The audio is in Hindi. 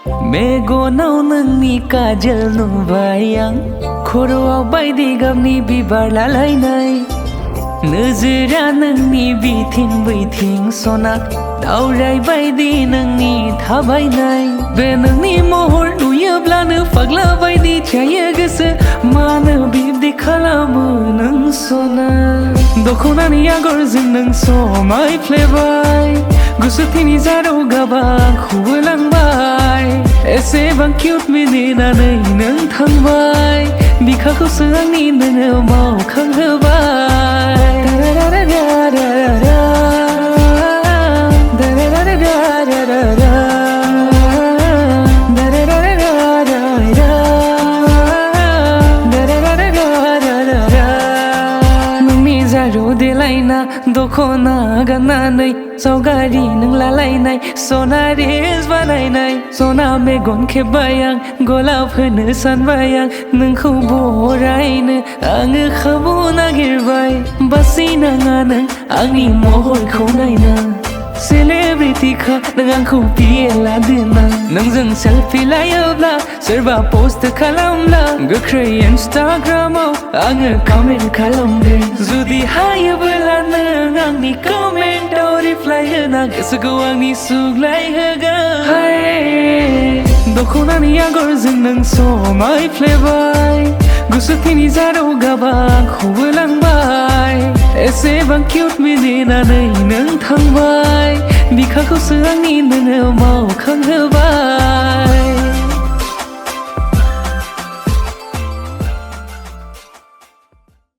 मेगनाव नोंनि काजल नुबाय आं खर'आव बायदि गाबनि बिबार लालायनाय नोजोरा नोंनि बिथिं बैथिं सना दावराय बायदि नोंनि थाबायनाय बे नोंनि महर नुयोब्लानो फाग्ला बायदि जायो गोसो मानो बिब्दि खालामो नों सना दख'नानि आगरजों नों समायफ्लेबाय गुसुथिनि जारौ गाबा आंखौबो लांबाय एसेबां किउट मिनिनानै नों थांबाय बिखाखौसो आंनि नोङो मावखांहोबाय नोंनि जारौ देलायना दख'ना गाननानै सावगारि नों लालायनाय सना रिल्स बानायनाय सना मेगन खेबबाय आं गलाब होनो सानबाय आं नोंखौ बरायनो आङो खाबु नागिरबाय बासिनाङा नों आंनि महरखौ नायना सेलेब्रिटिखा नों आंखौ पिएला दोना नोंजों सेल्फि लायोब्ला सोरबा पोस्ट खालामब्ला गोख्रै इन्स्टाग्रामाव आङो कमेन्ट खालामगोन जुदि हायोब्ला नों आंनि कमेन्टआव रिप्लाइ होना गोसोखौ आंनि सुग्लायहोगोन दख'नानि आगरजों नों समायफ्लेबाय गुसुथिनि जारौ गाबा आंखौबो लांबाय एसेबां किउट मिनिनानै नों थांबाय बिखाखौसो आंनि नोङो मावखांहोबाय